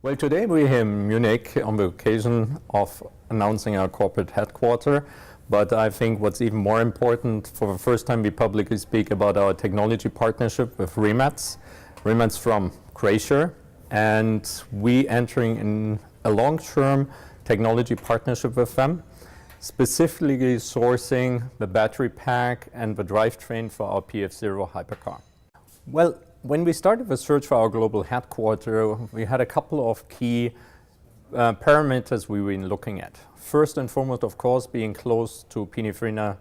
Well, today we're here in Munich on the occasion of announcing our corporate headquarters. But I think what's even more important, for the first time we publicly speak about our technology partnership with Rimac. Rimac from Croatia, and we entering in a long-term technology partnership with them, specifically sourcing the battery pack and the drivetrain for our PF0 hypercar. Well, when we started the search for our global headquarters, we had a couple of key parameters we were looking at. First and foremost, of course, being close to Pininfarina,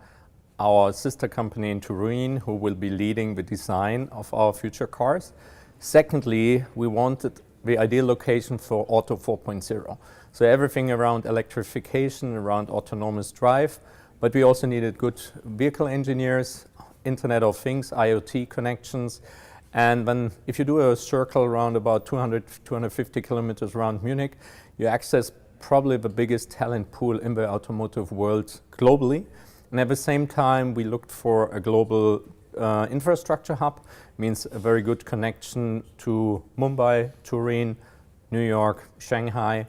our sister company in Turin, who will be leading the design of our future cars. Secondly, we wanted the ideal location for Auto 4.0. So everything around electrification, around autonomous drive, but we also needed good vehicle engineers, Internet of Things, IoT connections. And then if you do a circle around about 250 kilometers around Munich, you access probably the biggest talent pool in the automotive world globally. And at the same time, we looked for a global infrastructure hub, means a very good connection to Mumbai, Turin, New York, Shanghai,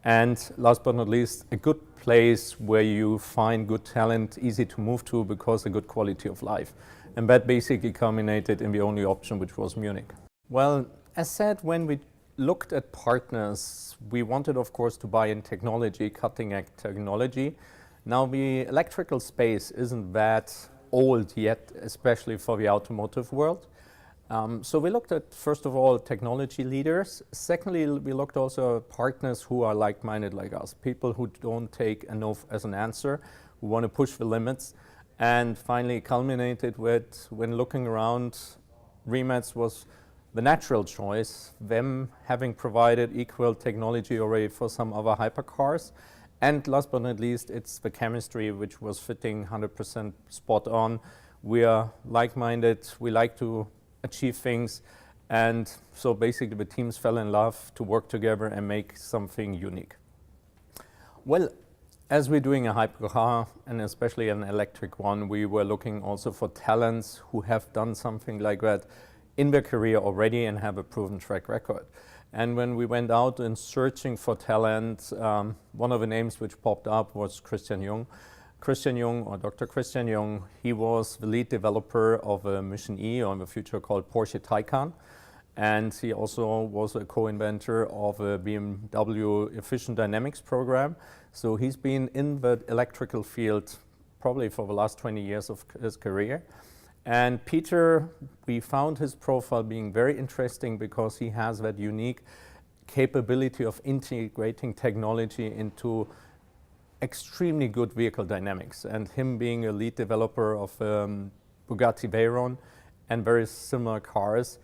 and last but not least, a good place where you find good talent, easy to move to because of good quality of life. And that basically culminated in the only option, which was Munich. Well, as said, when we looked at partners, we wanted, of course, to buy in technology, cutting-edge technology. Now, the electrical space isn't that old yet, especially for the automotive world. So we looked at, first of all, technology leaders. Secondly, we looked also at partners who are like-minded like us, people who don't take a no as an answer, who want to push the limits. And finally, culminated with, when looking around, Rimac was the natural choice, them having provided equal technology already for some other hypercars. And last but not least, it's the chemistry which was fitting 100% spot on. We are like-minded, we like to achieve things, and so basically the teams fell in love to work together and make something unique. Well, as we're doing a hypercar, and especially an electric one, we were looking also for talents who have done something like that in their career already and have a proven track record. And when we went out and searching for talent, one of the names which popped up was Christian Jung. Christian Jung, or Dr. Christian Jung, he was the lead developer of a Mission E, or in the future called Porsche Taycan. And he also was a co-inventor of a BMW Efficient Dynamics program. So he's been in the electrical field probably for the last 20 years of his career. And Peter, we found his profile being very interesting because he has that unique capability of integrating technology into extremely good vehicle dynamics. And him being a lead developer of Bugatti Veyron and very similar cars,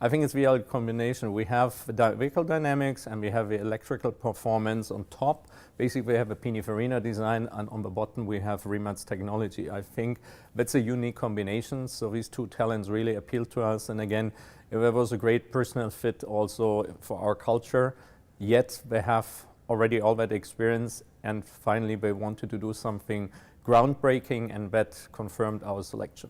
I think it's the ideal combination. We have the vehicle dynamics and we have the electrical performance on top. Basically, we have a Pininfarina design, and on the bottom we have Rimac's technology. I think that's a unique combination. So these two talents really appeal to us. And again, it was a great personal fit also for our culture. Yet they have already all that experience, and finally they wanted to do something groundbreaking, and that confirmed our selection.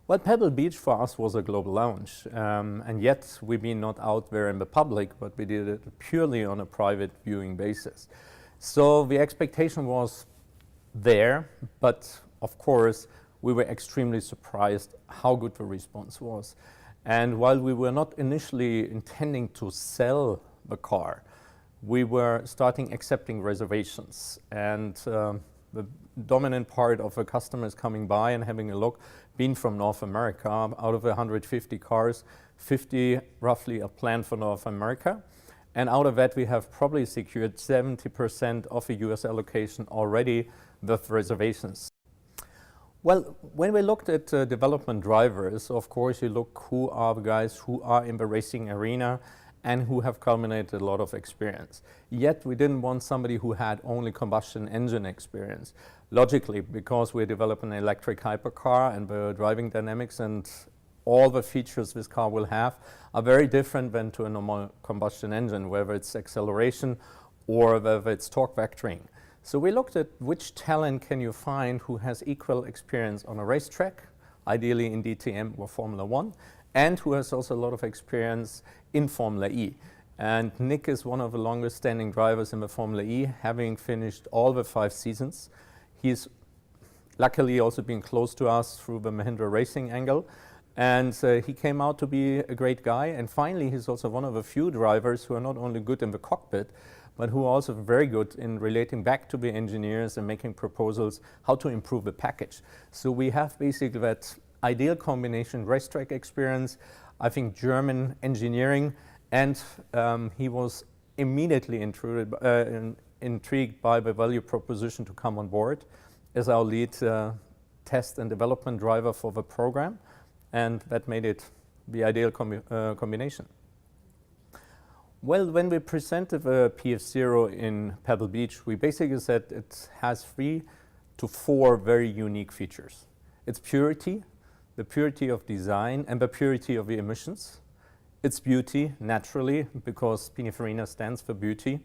Well, Pebble Beach for us was a global launch, and yet we've been not out there in the public, but we did it purely on a private viewing basis. So the expectation was there, but of course we were extremely surprised how good the response was. And while we were not initially intending to sell the car, we were starting accepting reservations, and the dominant part of the customers coming by and having a look being from North America. Out of 150 cars, 50 roughly are planned for North America. And out of that, we have probably secured 70% of the US allocation already with reservations. Well, when we looked at development drivers, of course, you look who are the guys who are in the racing arena and who have culminated a lot of experience. Yet we didn't want somebody who had only combustion engine experience. Logically, because we're developing an electric hypercar, and the driving dynamics and all the features this car will have are very different than to a normal combustion engine, whether it's acceleration or whether it's torque vectoring. So we looked at which talent can you find who has equal experience on a racetrack, ideally in DTM or Formula 1, and who has also a lot of experience in Formula E. And Nick is one of the longest standing drivers in the Formula E, having finished all the 5 seasons. He's luckily also been close to us through the Mahindra Racing angle. And he came out to be a great guy. And finally, he's also one of the few drivers who are not only good in the cockpit, but who are also very good in relating back to the engineers and making proposals how to improve the package. So we have basically that ideal combination, racetrack experience, I think German engineering, and he was immediately intrigued by the value proposition to come on board as our lead test and development driver for the program, and that made it the ideal combination. Well, when we presented the PF0 in Pebble Beach, we basically said it has 3 to 4 very unique features. Its purity, the purity of design, and the purity of the emissions. Its beauty, naturally, because Pininfarina stands for beauty.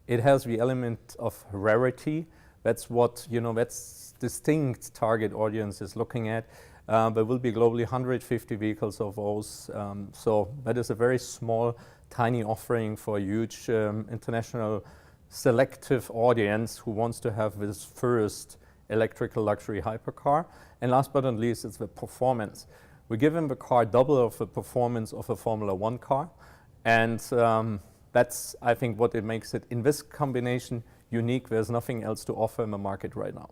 It has the element of rarity. That's what, that's distinct target audience is looking at. There will be globally 150 vehicles of those. So that is a very small, tiny offering for a huge international selective audience who wants to have this first electrical luxury hypercar. And last but not least, it's the performance. We're giving the car double of the performance of a Formula One car. And that's, I think, what it makes it, in this combination, unique. There's nothing else to offer in the market right now.